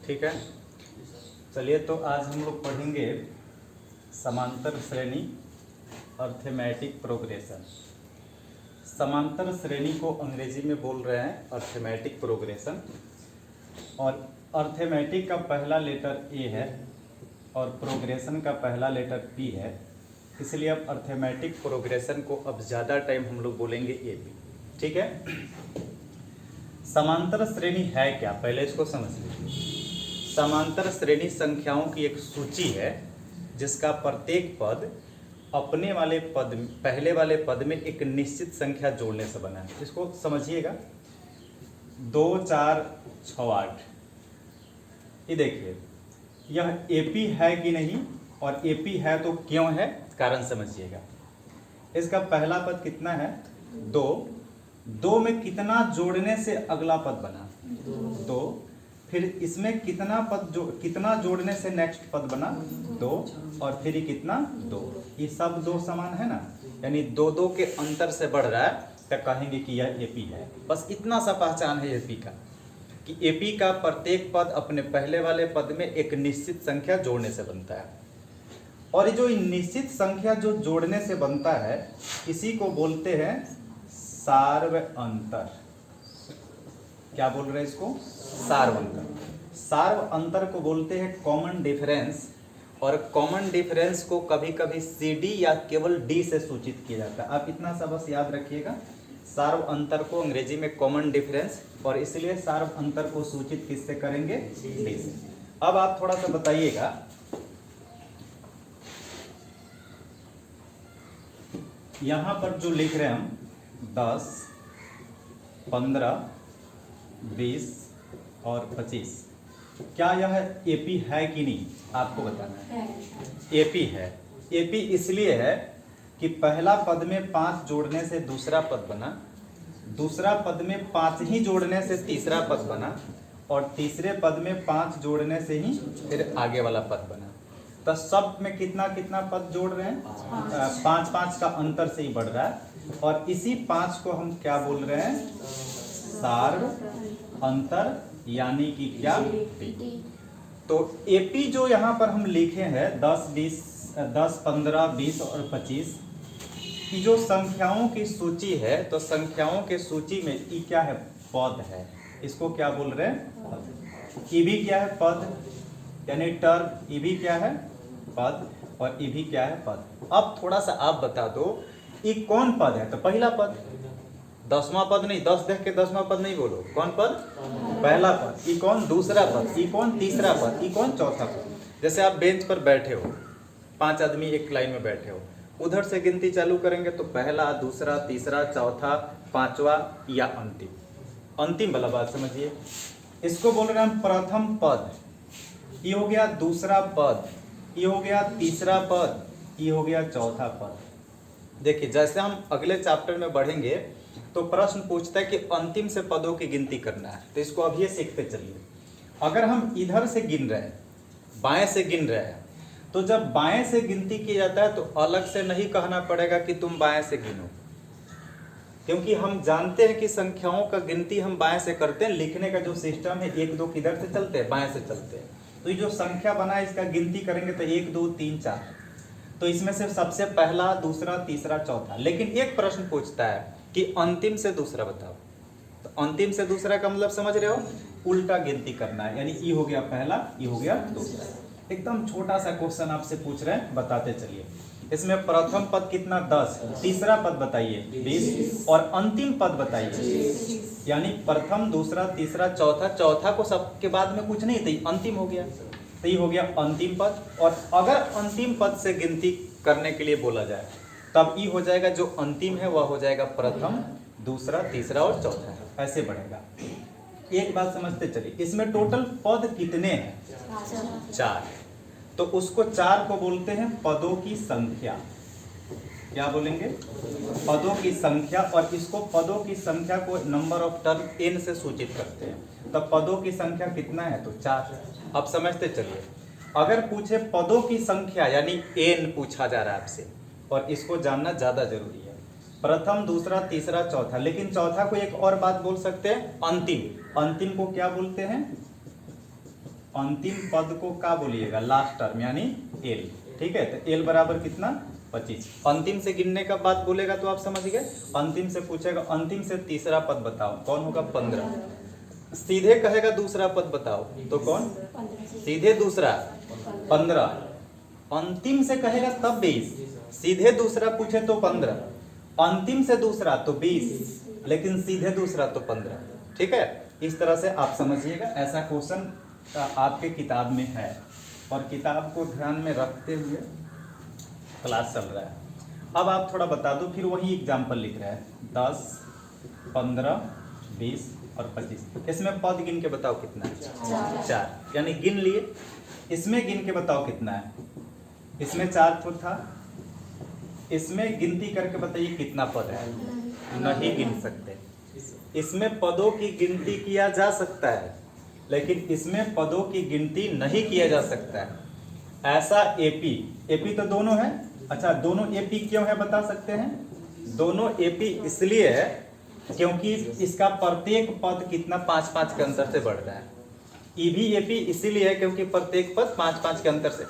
ठीक है। चलिए तो आज हम लोग पढ़ेंगे समांतर श्रेणी अर्थमेटिक प्रोग्रेशन। समांतर श्रेणी को अंग्रेजी में बोल रहे हैं अर्थमेटिक प्रोग्रेशन, और अर्थमेटिक का पहला लेटर ए है और प्रोग्रेशन का पहला लेटर पी है, इसलिए अब अर्थमेटिक प्रोग्रेशन को अब ज़्यादा टाइम हम लोग बोलेंगे ए पी। ठीक है। समांतर श्रेणी है क्या, पहले इसको समझ लीजिए। समांतर श्रेणी संख्याओं की एक सूची है जिसका प्रत्येक पद अपने वाले पद पहले वाले पद में एक निश्चित संख्या जोड़ने से बना है। इसको समझिएगा। 2 4 6 8, ये देखिए यह एपी है कि नहीं, और एपी है तो क्यों है, कारण समझिएगा। इसका पहला पद कितना है 2, 2 में कितना जोड़ने से अगला पद बना 2, फिर इसमें कितना जोड़ने से नेक्स्ट पद बना 2, और फिर ये कितना 2, ये सब 2 समान है ना, यानी 2 के अंतर से बढ़ रहा है तो कहेंगे कि यह एपी है। बस इतना सा पहचान है एपी का कि एपी का प्रत्येक पद अपने पहले वाले पद में एक निश्चित संख्या जोड़ने से बनता है, और ये जो निश्चित संख्या जो जोड़ने से बनता है इसी को बोलते हैं सार्व अंतर। क्या बोल रहे हैं इसको, सार्व अंतर। सार्व अंतर को बोलते हैं कॉमन डिफरेंस, और कॉमन डिफरेंस को कभी कभी सीडी या केवल डी से सूचित किया जाता है। आप इतना सा बस याद रखिएगा, सार्व अंतर को अंग्रेजी में कॉमन डिफरेंस, और इसलिए सार्व अंतर को सूचित किससे करेंगे, डी से। अब आप थोड़ा सा बताइएगा, यहां पर जो लिख रहे हैं हम 10 15 20 और 25, क्या यह एपी है कि नहीं, आपको बताना है। एपी है। एपी इसलिए है कि पहला पद में 5 जोड़ने से दूसरा पद बना, दूसरा पद में 5 ही जोड़ने से तीसरा पद बना, और तीसरे पद में 5 जोड़ने से ही फिर आगे वाला पद बना। तो सब में कितना कितना पद जोड़ रहे हैं, 5 का अंतर से ही बढ़ रहा है, और इसी 5 को हम क्या बोल रहे हैं, सार्व अंतर, यानी कि क्या, तो एपी जो यहाँ पर हम लिखे हैं 10 15 20 और 25, की जो संख्याओं की सूची है, तो संख्याओं के सूची में ई क्या है, पद है। इसको क्या बोल रहे हैं, ई भी क्या है, पद, यानी टर्म। ई भी क्या है, पद, और ई भी क्या है, पद। अब थोड़ा सा आप बता दो ये कौन पद है, तो पहला पद, 10वां पद नहीं, 10 देख के 10वां पद नहीं बोलो, कौन पद, पहला पद। ये कौन, दूसरा पद। ये कौन, तीसरा पद। ये कौन, चौथा पद। जैसे आप बेंच पर बैठे हो, 5 आदमी एक लाइन में बैठे हो, उधर से गिनती चालू करेंगे तो पहला, दूसरा, तीसरा, चौथा, 5वां या अंतिम। अंतिम वाला बात समझिए, इसको बोल रहे हैं प्रथम पद। ये हो गया दूसरा पद, ये हो गया तीसरा पद, ये हो गया चौथा पद। देखिए जैसे हम अगले चैप्टर में बढ़ेंगे तो प्रश्न पूछता है कि अंतिम से पदों की गिनती करना है, तो इसको अभी सीखते चलिए। अगर हम इधर से गिन रहे हैं, बाएं से गिन रहे हैं, तो जब बाएं से गिनती की जाता है तो अलग से नहीं कहना पड़ेगा कि तुम बाएं से गिनो, क्योंकि हम जानते हैं कि संख्याओं का गिनती हम बाएं से करते हैं। लिखने का जो सिस्टम है 1 2 किधर से चलते हैं, बाएं से चलते हैं। तो ये जो संख्या बना है इसका गिनती करेंगे तो 1 2 3 4, तो इसमें से सबसे पहला, दूसरा, तीसरा, चौथा। लेकिन एक प्रश्न पूछता है कि अंतिम से दूसरा बताओ, तो अंतिम से दूसरा का मतलब समझ रहे हो, उल्टा गिनती करना है, यानी ई हो गया पहला, ई हो गया दूसरा। एकदम छोटा सा क्वेश्चन आपसे पूछ रहे हैं, बताते चलिए। इसमें प्रथम पद कितना 10, तीसरा पद बताइए 20, और अंतिम पद बताइए, यानी प्रथम, दूसरा, तीसरा, चौथा। चौथा को सबके बाद में कुछ नहीं थी, अंतिम हो गया, तो ये हो गया अंतिम पद। और अगर अंतिम पद से गिनती करने के लिए बोला जाए तब ये हो जाएगा, जो अंतिम है वह हो जाएगा प्रथम, दूसरा, तीसरा और चौथा, ऐसे बढ़ेगा। एक बात समझते चलिए, इसमें टोटल पद कितने हैं, 4, तो उसको 4 को बोलते हैं पदों की संख्या। क्या बोलेंगे, पदों की संख्या, और इसको पदों की संख्या को नंबर ऑफ टर्म n से सूचित करते हैं। तो पदों की संख्या कितना है, तो 4। अब समझते चलिए, अगर पूछे पदों की संख्या यानी n पूछा जा रहा है आपसे, और इसको जानना ज्यादा जरूरी है, प्रथम, दूसरा, तीसरा, चौथा। लेकिन चौथा को एक और बात बोल सकते हैं, अंतिम। अंतिम को क्या बोलते हैं, अंतिम पद को क्या बोलिएगा, लास्ट टर्म यानी एल। ठीक है, तो एल बराबर कितना 25। अंतिम से गिनने का बात बोलेगा तो आप समझ गए। अंतिम से पूछेगा अंतिम से तीसरा पद बताओ, कौन होगा 15। सीधे कहेगा दूसरा पद बताओ तो कौन, सीधे दूसरा 15। अंतिम से कहेगा तब 20, सीधे दूसरा पूछे तो 15, अंतिम से दूसरा तो 20, लेकिन सीधे दूसरा तो 15। ठीक है, इस तरह से आप समझिएगा। ऐसा क्वेश्चन आपके किताब में है और किताब को ध्यान में रखते हुए क्लास चल रहा है। अब आप थोड़ा बता दो, फिर वही एग्जाम्पल लिख रहा है 10, 15, 20 और 25। इसमें पद गिन के बताओ कितना है, 4, यानी गिन लिए। इसमें गिन के बताओ कितना है, इसमें 4 तो था, इसमें गिनती करके बताइए कितना पद है, नहीं गिन सकते। इसमें पदों की गिनती किया जा सकता है, लेकिन इसमें पदों की गिनती नहीं किया जा सकता है। ऐसा एपी, एपी तो दोनों है। अच्छा, दोनों एपी क्यों है बता सकते हैं? दोनों एपी इसलिए है क्योंकि इसका प्रत्येक पद कितना 5-5 के अंतर से बढ़ रहा है। ई भी एपी इसीलिए है क्योंकि प्रत्येक पद 5-5 के अंतर से,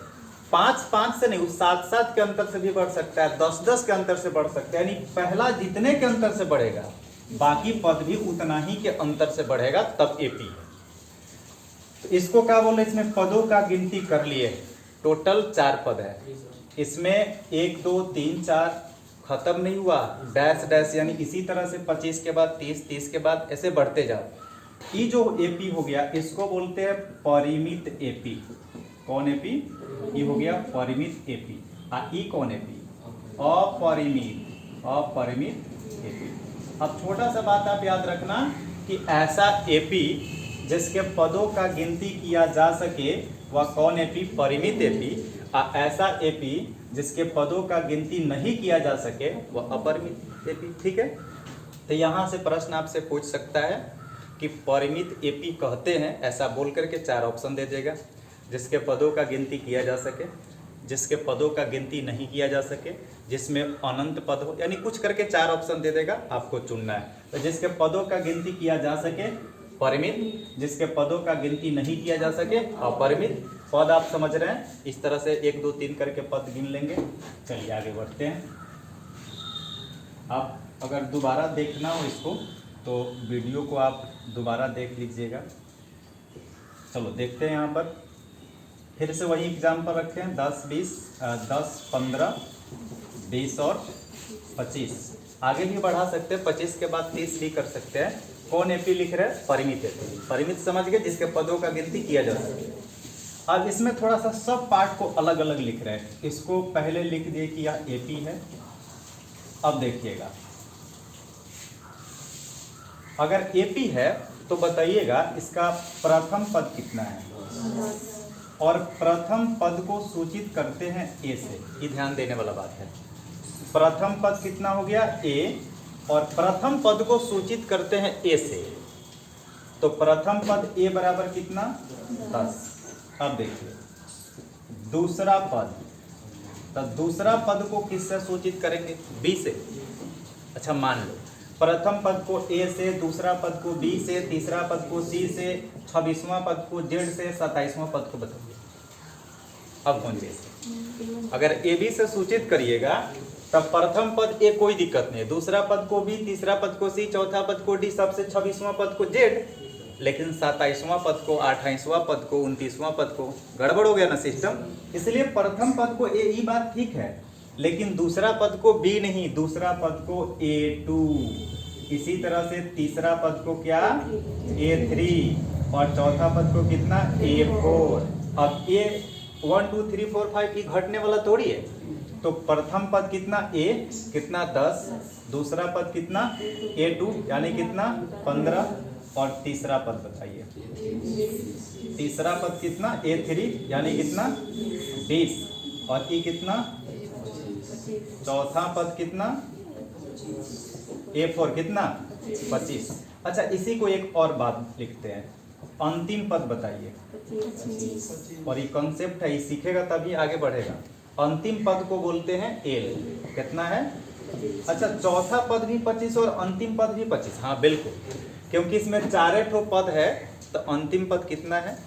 5-5 से नहीं, 7-7 के अंतर से भी बढ़ सकता है, 10-10 के अंतर से बढ़ सकता है। यानी पहला जितने के अंतर से बढ़ेगा बाकी पद भी उतना ही के अंतर से बढ़ेगा, तब एपी है। तो इसको क्या बोले, इसमें पदों का गिनती कर लिए, टोटल 4 पद है। इसमें 1 2 3 4 खत्म नहीं हुआ, डैश डैश, यानी इसी तरह से 25 के बाद 30, 30 के बाद ऐसे बढ़ते जाओ। ये जो एपी हो गया इसको बोलते हैं परिमित एपी। कौन एपी? ये हो गया परिमित एपी। ई कौन एपी? अपरिमित, अपरिमित एपी। अब छोटा सा बात आप याद रखना कि ऐसा एपी जिसके पदों का गिनती किया जा सके वह कौन एपी? परिमित एपी। ऐसा एपी जिसके पदों का गिनती नहीं किया जा सके वह अपरिमित एपी। ठीक है, तो यहाँ से प्रश्न आपसे पूछ सकता है कि परिमित एपी कहते हैं, ऐसा बोल करके 4 ऑप्शन दे देगा। जिसके पदों का गिनती किया जा सके, जिसके पदों का गिनती नहीं किया जा सके, जिसमें अनंत पद हो, यानी कुछ करके 4 ऑप्शन दे देगा, आपको चुनना है। तो जिसके पदों का गिनती किया जा सके परिमित, जिसके पदों का गिनती नहीं किया जा सके अपरिमित। पद आप समझ रहे हैं, इस तरह से 1 2 3 करके पद गिन लेंगे। चलिए आगे बढ़ते हैं। आप अगर दोबारा देखना हो इसको तो वीडियो को आप दोबारा देख लीजिएगा। चलो देखते हैं, यहाँ पर फिर से वही एग्जाम्पल रखते हैं। 10 15 20 और 25। आगे भी बढ़ा सकते हैं, 25 के बाद 30 भी कर सकते हैं। कौन एपी लिख रहे हैं? परिमित एपी। परिमित समझ गए, जिसके पदों का गिनती किया जा सके। अब इसमें थोड़ा सा सब पार्ट को अलग अलग लिख रहे हैं। इसको पहले लिख दिए कि यह एपी है। अब देखिएगा, अगर एपी है तो बताइएगा इसका प्रथम पद कितना है, और प्रथम पद को सूचित करते हैं ए से। ये ध्यान देने वाला बात है। प्रथम पद कितना हो गया? ए, और प्रथम पद को सूचित करते हैं ए से। तो प्रथम पद ए बराबर कितना? 10। अब देखिए दूसरा पद, तो दूसरा पद को किससे सूचित करेंगे? बी से। अच्छा, मान लो प्रथम पद को ए से, दूसरा पद को बी से, तीसरा पद को सी से, 26वां पद को जेड से, 27वां पद को बताइए। अब कौन से? अगर ए बी से सूचित करिएगा तब प्रथम पद ए कोई दिक्कत नहीं, दूसरा पद को बी, तीसरा पद को सी, चौथा पद को डी, सबसे 26वां पद को जेड, लेकिन 27वां पद को, 28वां पद को, 29वां पद को, गड़बड़ हो गया ना सिस्टम। इसलिए प्रथम पद को ए, ये बात ठीक है, लेकिन दूसरा पद को बी नहीं, दूसरा पद को A2। इसी तरह से तीसरा पद को क्या? A3, और चौथा पद को कितना? A4। अब A 1 2 3 4 5 की घटने वाला थोड़ी है। तो प्रथम पद कितना? A कितना? 10। दूसरा पद कितना? A2 यानी कितना? 15। और तीसरा पद बताइए। तीसरा पद कितना? A3 यानी कितना? 20। और E कितना? चौथा पद कितना? A4 कितना? 25। अच्छा, इसी को एक और बात लिखते हैं, अंतिम पद बताइए। और ये कॉन्सेप्ट है, ये सीखेगा तभी आगे बढ़ेगा। अंतिम पद को बोलते हैं एल। कितना है? अच्छा, चौथा पद भी 25 और अंतिम पद भी 25। हाँ बिल्कुल, क्योंकि इसमें 4 ठो पद है, तो अंतिम पद कितना है?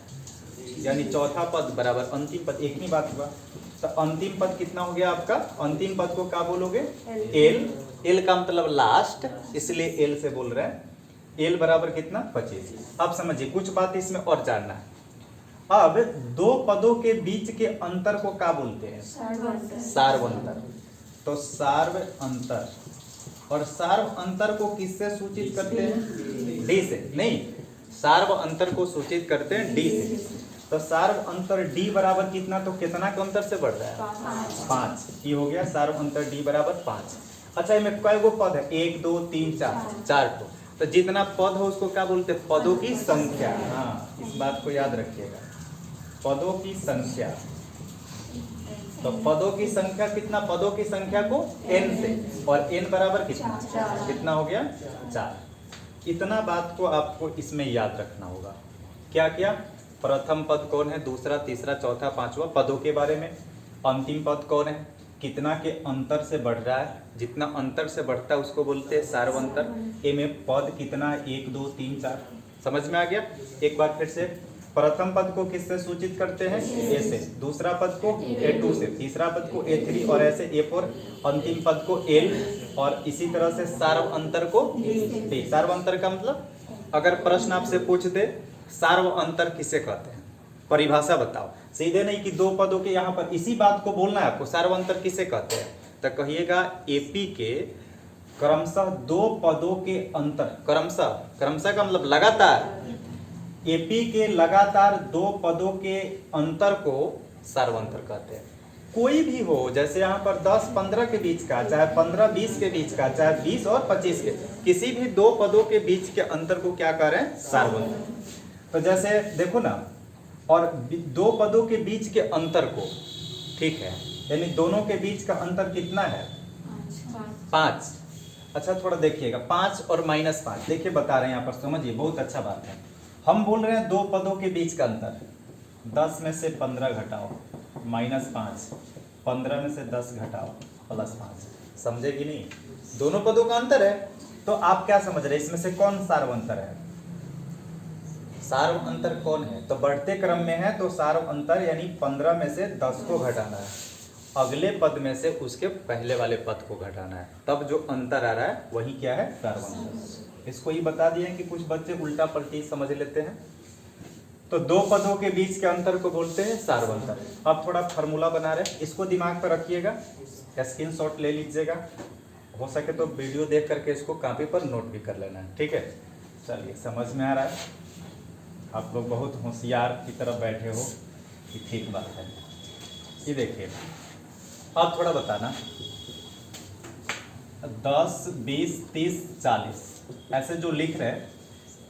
यानी चौथा पद बराबर अंतिम पद, एक ही बात हुआ। तो अंतिम पद कितना हो गया आपका? अंतिम पद को क्या बोलोगे? एल। एल का मतलब लास्ट, इसलिए एल से बोल रहे हैं। एल बराबर कितना? 25। अब समझिए कुछ बात इसमें और जानना है। अब दो पदों के बीच के अंतर को क्या बोलते हैं? सार्व अंतर। तो सार्व अंतर, और सार्व अंतर को किससे सूचित करते हैं? डी से। नहीं, सार्व अंतर को सूचित करते हैं डी से। तो सार्व अंतर डी बराबर कितना? तो कितना के अंतर से बढ़ रहा है? 5। ये हो गया सार्व अंतर डी बराबर 5। अच्छा, इसमें कई गो पद है? 1 2 3 4, 4 को। तो जितना पद हो उसको क्या बोलते हैं? पदों की संख्या। हाँ, इस बात को याद रखिएगा, पदों की संख्या। तो पदों की संख्या कितना? पदों की संख्या को n से, और n बराबर कितना? कितना हो गया? 4। इतना बात को आपको इसमें याद रखना होगा। क्या क्या? प्रथम पद कौन है, दूसरा, तीसरा, चौथा, पांचवा, पदों के बारे में। अंतिम पद कौन है, कितना के अंतर से बढ़ रहा है, जितना अंतर से बढ़ता है उसको बोलते हैं सार्व अंतर। ए में पद कितना है? 1 2 3 4। समझ में आ गया? एक बार फिर से, प्रथम पद को किससे सूचित करते हैं? ए से। दूसरा पद को A2 से, तीसरा पद को A3, और ऐसे A4, अंतिम पद को L, और इसी तरह से सार्व अंतर को D। सार्व अंतर का मतलब, अगर प्रश्न आपसे पूछ दे सार्व अंतर किसे कहते हैं, परिभाषा बताओ। सीधे नहीं कि दो पदों के, यहाँ पर इसी बात को बोलना है आपको, सार्व अंतर किसे कहते हैं। तो कहिएगा एपी के क्रमशः दो पदों के अंतर, क्रमशः का मतलब लगातार, एपी के लगातार दो पदों के अंतर को सार्व अंतर कहते हैं। कोई भी हो, जैसे यहाँ पर 10 15 के बीच का, चाहे 15 20 के बीच का, चाहे 20 और 25 के, किसी भी दो पदों के बीच के अंतर को क्या कह रहे हैं? सार्व अंतर। तो जैसे देखो ना, और दो पदों के बीच के अंतर को, ठीक है, यानी दोनों के बीच का अंतर कितना है? 5। अच्छा थोड़ा देखिएगा, 5 और -5, देखिए बता रहे हैं यहाँ पर, समझिए, बहुत अच्छा बात है। हम बोल रहे हैं दो पदों के बीच का अंतर, 10 में से 15 घटाओ -5, 15 में से 10 घटाओ +5। समझे कि नहीं? दोनों पदों का अंतर है। तो आप क्या समझ रहे हैं, इसमें से कौन सार्व अंतर है? सार्व अंतर कौन है? तो बढ़ते क्रम में है तो सार्व अंतर यानी 15 में से 10 को घटाना है, अगले पद में से उसके पहले वाले पद को घटाना है, तब जो अंतर आ रहा है वही क्या है? सार्व अंतर। इसको ही बता दिए कि कुछ बच्चे उल्टा पलटी समझ लेते हैं। तो दो पदों के बीच के अंतर को बोलते हैं सार्व अंतर। अब थोड़ा फार्मूला बना रहे हैं, इसको दिमाग पर रखिएगा, स्क्रीनशॉट ले लीजिएगा, हो सके तो वीडियो देख करके इसको कॉपी पर नोट भी कर लेना है, ठीक है। चलिए, समझ में आ रहा है? आप लोग बहुत होशियार की तरफ बैठे हो, कि ठीक बात है। ये देखिए, अब थोड़ा बताना, 10 20 30 40 ऐसे जो लिख रहे हैं,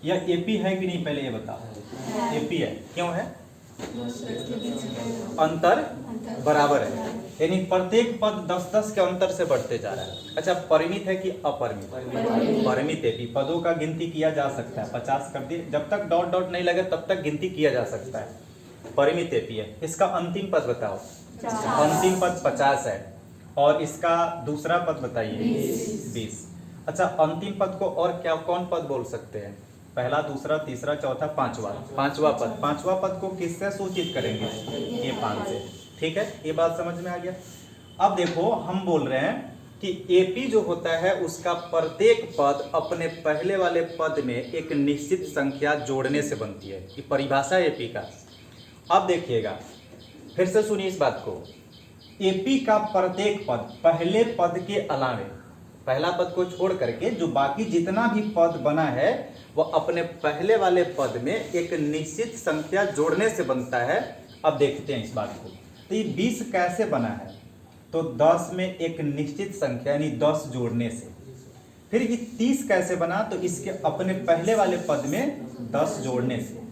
यह एपी है कि नहीं, पहले ये बताओ। एपी है, क्यों है? अंतर बराबर है, यानी प्रत्येक पद 10-10 के अंतर से बढ़ते जा रहा है। अच्छा, परिमित है कि अपरिमित? परिमित एपी, पदों का गिनती किया जा सकता है, 50 कर दिए, जब तक डॉट डॉट नहीं लगे तब तक गिनती किया जा सकता है। परिमित एपी है। इसका अंतिम पद बताओ। अंतिम पद 50 है, और इसका दूसरा पद बताइए 20। अच्छा, अंतिम पद को और क्या, कौन पद बोल सकते हैं? पहला, दूसरा, तीसरा, चौथा, पांचवा पद। पांचवा पद को किससे सूचित करेंगे? ये 5 से। ठीक है, ये बात समझ में आ गया। अब देखो, हम बोल रहे हैं कि एपी जो होता है उसका प्रत्येक पद अपने पहले वाले पद में एक निश्चित संख्या जोड़ने से बनती है। ये परिभाषा है एपी का। अब देखिएगा, फिर से सुनिए इस बात को, एपी का प्रत्येक पद पहले पद के अलावे, पहला पद को छोड़ करके जो बाकी जितना भी पद बना है वह अपने पहले वाले पद में एक निश्चित संख्या जोड़ने से बनता है। अब देखते हैं इस बात को। तो ये 20 कैसे बना है? तो 10 में एक निश्चित संख्या यानी 10 जोड़ने से। फिर ये 30 कैसे बना? तो इसके अपने पहले वाले पद में 10 जोड़ने से।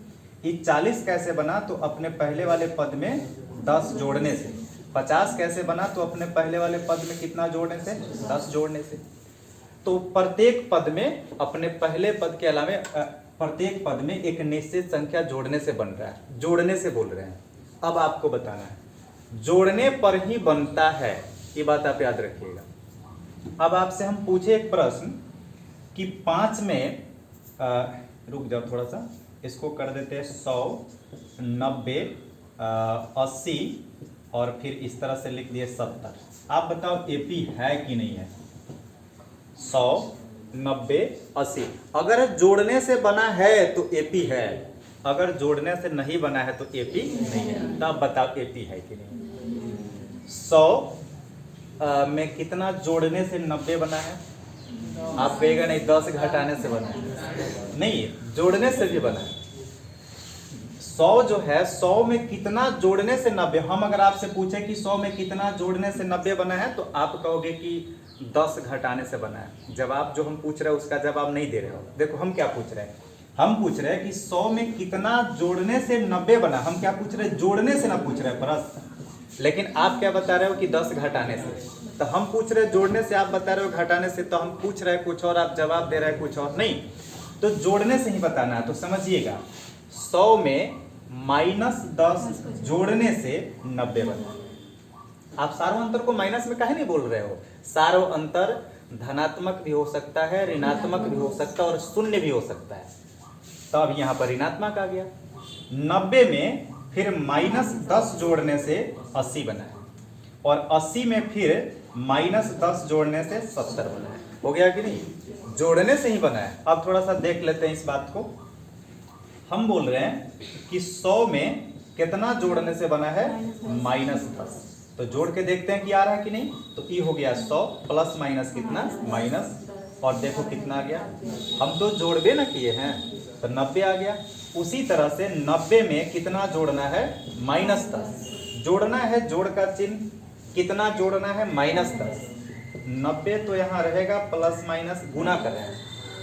ये 40 कैसे बना? तो अपने पहले वाले पद में 10 जोड़ने से। 50 कैसे बना? तो अपने पहले वाले पद में कितना जोड़ने से? 10 जोड़ने से। तो प्रत्येक पद में अपने पहले पद के अलावे प्रत्येक पद में एक निश्चित संख्या जोड़ने से बन रहा है। जोड़ने से बोल रहे हैं। अब आपको बताना है, जोड़ने पर ही बनता है, ये बात आप याद रखिएगा। अब आपसे हम पूछे एक प्रश्न कि 5 में रुक जाओ थोड़ा सा, इसको कर देते हैं 100, 90, 80 और फिर इस तरह से लिख दिए 70। आप बताओ एपी है कि नहीं है? 100, 90, 80 अगर जोड़ने से बना है तो एपी है, अगर जोड़ने से नहीं बना है तो एपी नहीं है। तो आप बताओ एपी है कि नहीं? 100 में कितना जोड़ने से 90 बना है? आप कहेगा नहीं 10 घटाने से बना है, नहीं जोड़ने से भी बना है। 100 जो है 100 में कितना जोड़ने से 90, हम अगर आपसे पूछे कि 100 में कितना जोड़ने से 90 बना है तो आप कहोगे कि 10 घटाने से बना है। जवाब जो हम पूछ रहे हैं उसका जवाब नहीं दे रहे हो। देखो हम क्या पूछ रहे हैं, हम पूछ रहे हैं कि 100 में कितना जोड़ने से 90 बना। हम क्या पूछ रहे हैं? जोड़ने से ना पूछ रहे हैं प्रश्न। लेकिन आप क्या बता रहे हो कि 10 घटाने से, तो हम पूछ रहे हैं जोड़ने से, आप बता रहे हो घटाने से। तो हम पूछ रहे हैं कुछ और, आप जवाब दे रहे हैं कुछ और। नहीं, तो जोड़ने से ही बताना है। तो समझिएगा 100 में -10 जोड़ने से 90 बना। आप सारो अंतर को माइनस में काहे नहीं बोल रहे हो? सारो अंतर धनात्मक भी हो सकता है, ऋणात्मक भी हो सकता है और शून्य भी हो सकता है। तो अब यहाँ पर ऋणात्मक आ गया। 90 में फिर -10 जोड़ने से 80 बना है और 80 में फिर -10 जोड़ने से 70 बना है। हो गया कि नहीं? जोड़ने से ही बना है। अब थोड़ा सा देख लेते हैं इस बात को। हम बोल रहे हैं कि 100 में कितना जोड़ने से बना है? -10। तो जोड़ के देखते हैं कि आ रहा है कि नहीं। तो ये हो गया 100 प्लस माइनस कितना? माइनस, और देखो कितना आ गया। हम तो जोड़बे ना किए हैं तो 90 आ गया। उसी तरह से 90 में कितना जोड़ना है? -10 जोड़ना है। जोड़ का चिन्ह कितना जोड़ना है? -10। 90 तो यहाँ रहेगा प्लस माइनस गुना कर रहे हैं,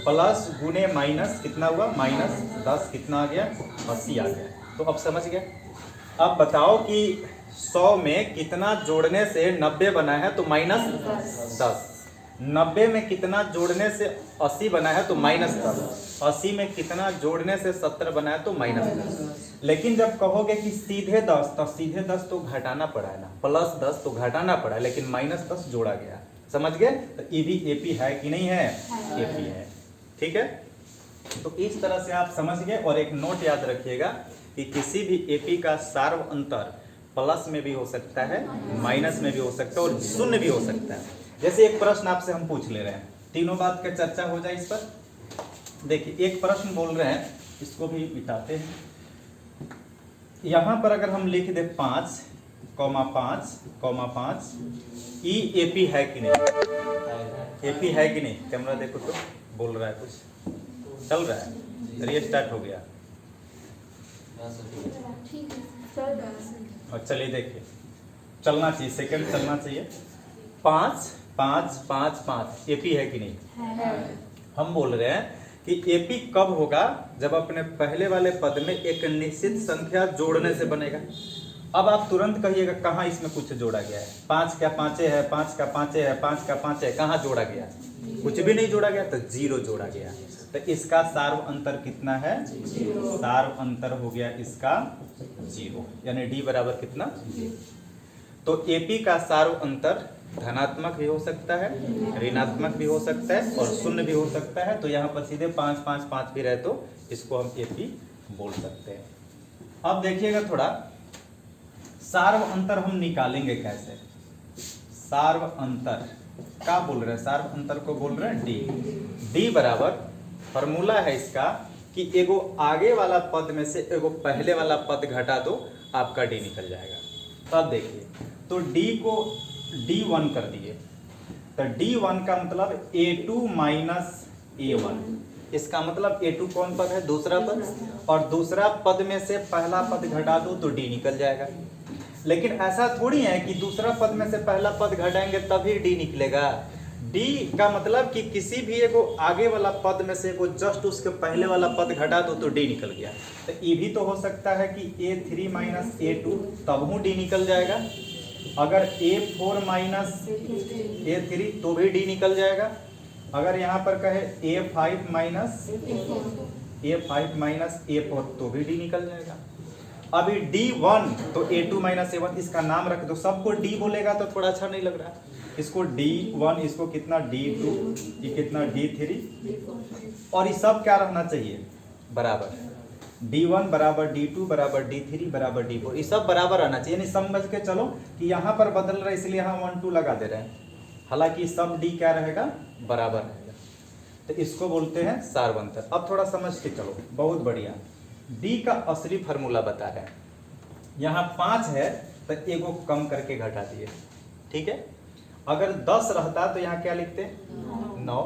प्लस गुने माइनस कितना हुआ? -10 कितना आ गया? 80 आ गया। तो अब समझ गए। अब बताओ कि 100 में कितना जोड़ने से 90 बना है? तो -10। 90 में कितना जोड़ने से 80 बना है? तो -10। 80 में कितना जोड़ने से 70 बना है? तो -10। लेकिन जब कहोगे कि सीधे 10, तो सीधे 10 तो घटाना पड़ा है ना, +10 तो घटाना पड़ा है, लेकिन -10 जोड़ा गया। समझ गए? तो ये भी एपी है कि नहीं है? एपी है। ठीक है, तो इस तरह से आप समझ गए। और एक नोट याद रखिएगा कि किसी भी एपी का सार्व अंतर प्लस में भी हो सकता है, माइनस में भी हो सकता है और शून्य भी हो सकता है। जैसे एक प्रश्न आपसे हम पूछ ले रहे हैं, तीनों बात का चर्चा हो जाए इस पर। देखिए एक प्रश्न बोल रहे हैं, इसको भी मिटाते हैं। यहां पर अगर हम लिख दे 5, 5, ई एपी है कि नहीं? एपी है कि नहीं? कैमरा देखो तो, बोल रहा है कुछ, चल रहा है, रीस्टार्ट हो गया। और चलिए देखिए, चलना चाहिए, सेकंड चलना चाहिए। 5, 5, 5, 5 एपी है कि नहीं? है। हम बोल रहे हैं कि एपी कब होगा? जब अपने पहले वाले पद में एक निश्चित संख्या जोड़ने से बनेगा। अब आप तुरंत कहिएगा कहाँ इसमें कुछ जोड़ा गया है? 5 का 5 है, 5 का 5 है, 5 का 5 है, कहाँ जोड़ा गया? कुछ भी नहीं जोड़ा गया, तो 0 जोड़ा गया। तो इसका सार्व अंतर कितना है? सार्व अंतर हो गया इसका 0, यानी डी बराबर कितना? 0। तो एपी का सार्व अंतर धनात्मक भी हो सकता है, ऋणात्मक भी हो सकता है और शून्य भी हो सकता है। तो यहाँ पर सीधे 5, 5, 5 भी रहे तो इसको हम एपी बोल सकते हैं। अब देखिएगा थोड़ा, सार्व अंतर हम निकालेंगे कैसे? सार्व अंतर क्या बोल रहे हैं? सार्व अंतर को बोल रहे हैं डी। डी बराबर फॉर्मूला है इसका कि एगो आगे वाला पद में से एगो पहले वाला पद घटा दो, आपका डी निकल जाएगा। तब देखिए, तो डी को D1 कर दिए, तो D1 का मतलब A2 माइनस A1। इसका मतलब A2 कौन पद है? दूसरा पद, और दूसरा पद में से पहला पद घटा दो तो D निकल जाएगा। लेकिन ऐसा थोड़ी है कि दूसरा पद में से पहला पद घटाएंगे तभी D निकलेगा। D का मतलब कि किसी भी एगो आगे वाला पद में से एगो जस्ट उसके पहले वाला पद घटा दो तो D निकल गया। तो ये भी तो हो सकता है कि A3 माइनस A2 तब D निकल जाएगा। अगर A4 माइनस A3 तो भी D निकल जाएगा। अगर यहाँ पर कहे A5 माइनस A4 तो भी D निकल जाएगा। अभी D1 तो A2 माइनस A1, इसका नाम रख दो। सबको D बोलेगा तो थोड़ा अच्छा नहीं लग रहा। इसको D1, इसको कितना D2, ये कितना D3, और ये सब क्या रहना चाहिए? बराबर। D1 बराबर D2 बराबर D3 बराबर D4, ये सब बराबर आना चाहिए। यानी समझ के चलो कि यहाँ पर बदल रहा है इसलिए यहाँ 1 2 लगा दे रहे हैं, हालांकि सब D क्या रहेगा, बराबर रहेगा। तो इसको बोलते हैं सार्वंतर। अब थोड़ा समझ के चलो, बहुत बढ़िया। D का असली फार्मूला बता रहे हैं, यहाँ 5 है तो एगो कम करके घटा दिए, ठीक है। अगर 10 रहता तो यहाँ क्या लिखते, 9।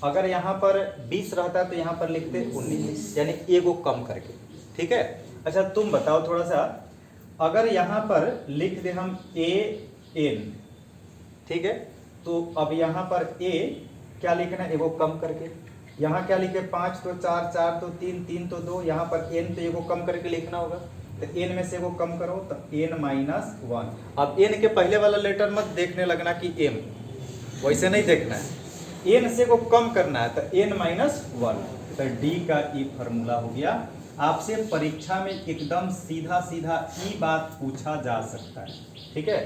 अगर यहाँ पर 20 रहता तो यहाँ पर लिखते 19, यानी एगो कम करके, ठीक है। अच्छा तुम बताओ थोड़ा सा, अगर यहाँ पर लिख दे हम AN, ठीक है, तो अब यहाँ पर A क्या लिखना, एगो कम करके। यहाँ क्या लिखे, 5 तो 4, 4 तो 3, 3 तो 2, यहाँ पर N तो एगो कम करके लिखना होगा। तो N में से एगो कम करो तो N-1। अब N के पहले वाला लेटर मत देखने लगना कि M, वैसे नहीं देखना है, N से को कम करना है तो N-1। तो D का ई फार्मूला हो गया। आपसे परीक्षा में एकदम सीधा सीधा ई बात पूछा जा सकता है, ठीक है।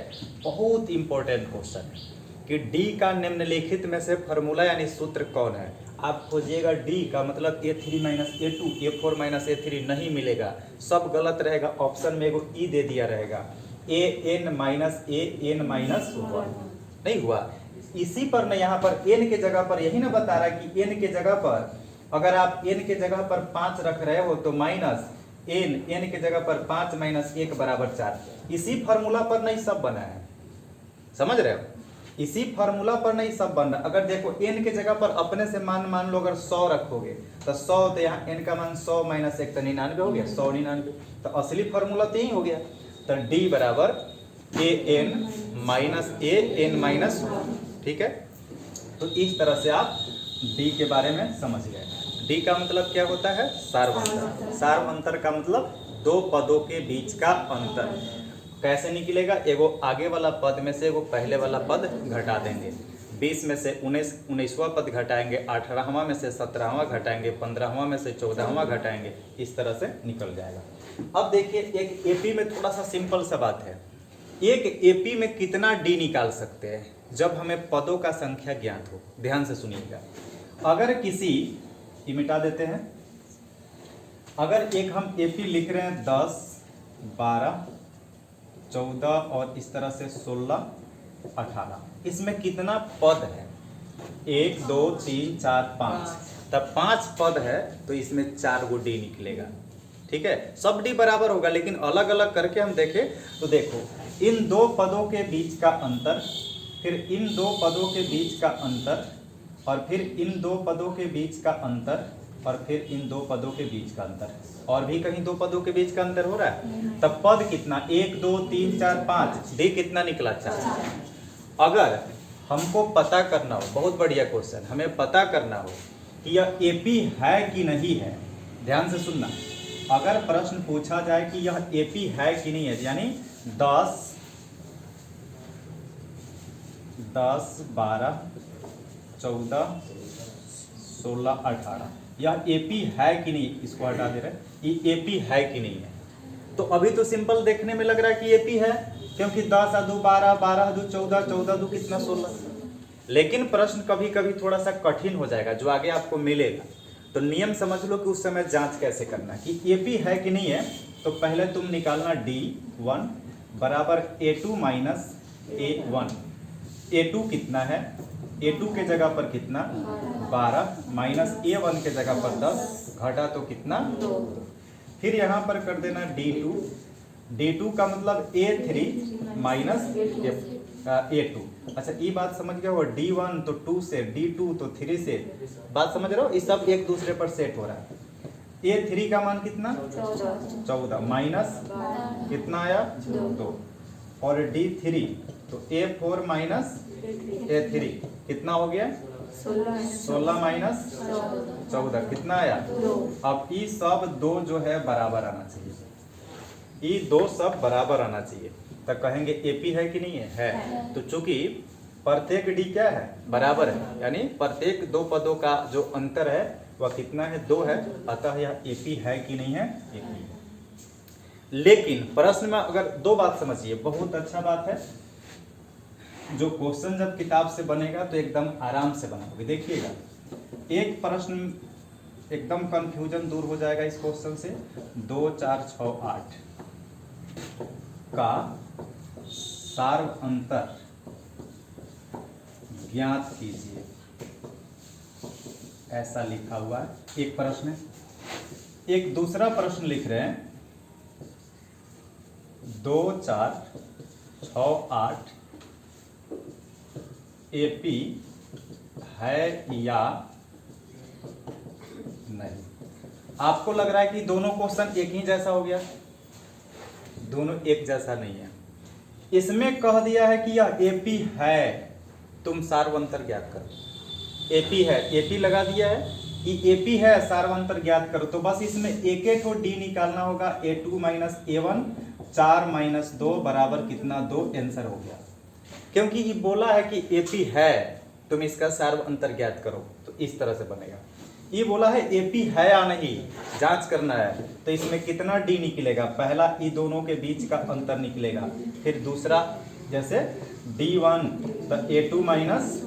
बहुत इंपॉर्टेंट क्वेश्चन है कि D का निम्नलिखित में से फार्मूला यानी सूत्र कौन है। आप खोजिएगा D का मतलब A3 minus A2, A4 minus A3 नहीं मिलेगा, सब गलत रहेगा। ऑप्शन में एगो ई दे दिया रहेगा, AN माइनस AN-1 नहीं हुआ। इसी पर ना यहाँ पर N के जगह पर यही ना बता रहा है कि N के जगह पर अगर आप N के जगह पर 5 रख रहे हो तो माइनस N के जगह पर 5 माइनस 1 बराबर 4। इसी फार्मूला पर नहीं सब बना है, समझ रहे हो, इसी फार्मूला पर नहीं सब बन रहा। अगर देखो N के जगह पर अपने से मान लो अगर 100 रखोगे तो 100, तो यहाँ N का मान 100 माइनस 1 तो 99 हो गया, 199। तो असली फार्मूला तो यही हो गया। तो D बराबर AN माइनस AN-1, ठीक है। तो इस तरह से आप D के बारे में समझ गए। D का मतलब क्या होता है, सार्वंतर। सार्वंतर का मतलब दो पदों के बीच का अंतर। कैसे निकलेगा, एगो आगे वाला पद में से एगो पहले वाला पद घटा देंगे, 20 में से 19वां पद घटाएंगे, 18वां में से 17वां घटाएंगे, 15वां में से 14वां घटाएंगे, इस तरह से निकल जाएगा। अब देखिए एक एपी में थोड़ा सा सिंपल सा बात है, एक एपी में कितना डी निकाल सकते हैं जब हमें पदों का संख्या ज्ञात हो। ध्यान से सुनिएगा, अगर किसी, ये मिटा देते हैं, अगर एक हम एपी लिख रहे हैं 10, 12, 14 और इस तरह से 16, 18, इसमें कितना पद है, 1 2 3 4 5, तब 5 पद है तो इसमें 4 गो डी निकलेगा, ठीक है। सब डी बराबर होगा, लेकिन अलग अलग करके हम देखें तो देखो इन दो पदों के बीच का अंतर, फिर इन दो पदों के बीच का अंतर, और फिर इन दो पदों के बीच का अंतर, और फिर इन दो पदों के बीच का अंतर, और भी कहीं दो पदों के बीच का अंतर हो रहा है। तब पद कितना, 1 2 3 4 5, डी कितना निकला, 4। अगर हमको पता करना हो, बहुत बढ़िया क्वेश्चन, हमें पता करना हो कि यह एपी है कि नहीं है, ध्यान से सुनना। अगर प्रश्न पूछा जाए कि यह एपी है कि नहीं है, यानी 10 12 14 16 18, यह एपी है कि नहीं, इसको हटा दे रहे हैं, ये एपी है कि नहीं है। तो अभी तो सिंपल देखने में लग रहा है कि एपी है, क्योंकि 10 2 12, 12 2 14, 14 2 कितना 16। लेकिन प्रश्न कभी कभी थोड़ा सा कठिन हो जाएगा जो आगे आपको मिलेगा, तो नियम समझ लो कि उस समय जांच कैसे करना कि एपी है कि नहीं है। तो पहले तुम निकालना D1 बराबर A2 माइनस A1। A2 कितना है, A2 के जगह पर कितना, 12 माइनस A1 के जगह पर 10, घटा तो कितना, 2। फिर यहाँ पर कर देना D2, D2 का मतलब A3 माइनस A2। अच्छा ये बात समझ गया हो, D1 तो 2 से, D2 तो 3 से, बात समझ रहे हो, ये सब एक दूसरे पर सेट हो रहा है। A3 का मान कितना, 14 माइनस कितना आया, 2, और D3 तो A4 माइनस A3 कितना हो गया, 16 माइनस 14 कितना आया, 2। अब ये सब दो जो है बराबर आना चाहिए, ये दो सब बराबर आना चाहिए, तो कहेंगे एपी है कि नहीं है। तो चूंकि प्रत्येक डी क्या है, बराबर है, यानी प्रत्येक दो पदों का जो अंतर है वह कितना है, 2 है, अतः यह एपी है कि नहीं है, एपी है। लेकिन प्रश्न में अगर दो बात समझिए, बहुत अच्छा बात है, जो क्वेश्चन जब किताब से बनेगा तो एकदम आराम से बनाओगे। देखिएगा एक प्रश्न एकदम कंफ्यूजन दूर हो जाएगा इस क्वेश्चन से। 2 4 6 8 का सार्व अंतर ज्ञात कीजिए, ऐसा लिखा हुआ है एक प्रश्न है। एक दूसरा प्रश्न लिख रहे हैं 2 4 6 8 एपी है या नहीं। आपको लग रहा है कि दोनों क्वेश्चन एक ही जैसा हो गया, दोनों एक जैसा नहीं है। इसमें कह दिया है कि यह एपी है, तुम सार्वंतर ज्ञात करो। एपी है, एपी लगा दिया है कि एपी है, सार्वंतर ज्ञात करो। तो बस इसमें एक एक को डी निकालना होगा, A2 माइनस A1, 4 माइनस 2 बराबर कितना 2, आंसर हो गया। क्योंकि ये बोला है कि एपी है, तुम इसका सार्वंतर ज्ञात करो, तो इस तरह से बनेगा। ये बोला है एपी है या नहीं जांच करना है, तो इसमें कितना डी निकलेगा। पहला ये दोनों के बीच का अंतर निकलेगा, फिर दूसरा जैसे D1 तो A2 माइनस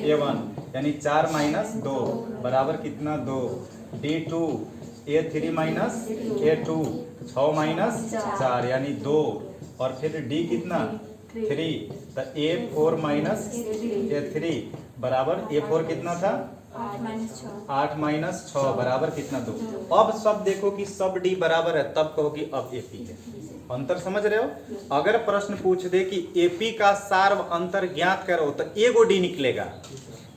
A1 यानी 4 माइनस 2 बराबर कितना 2, D2 A3 minus A2 6 minus 4 यानी 2, और फिर D कितना 3 तो A4 माइनस A3 बराबर A4 कितना था 8 माइनस 6 बराबर कितना 2। अब सब देखो कि सब डी बराबर है, तब कहो कि अब एपी है। अंतर समझ रहे हो। अगर प्रश्न पूछ दे कि एपी का सार्व अंतर ज्ञात करो तो एगो डी निकलेगा,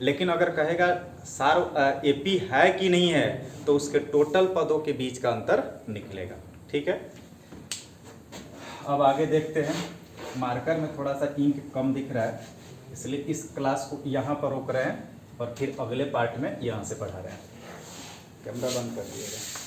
लेकिन अगर कहेगा सार्व एपी है कि नहीं है तो उसके टोटल पदों के बीच का अंतर निकलेगा। ठीक है, अब आगे देखते हैं। मार्कर में थोड़ा सा इंक कम दिख रहा है, इसलिए इस क्लास को यहाँ पर रोक रहे हैं और फिर अगले पार्ट में यहाँ से पढ़ा रहे हैं। कैमरा बंद कर दिएगा।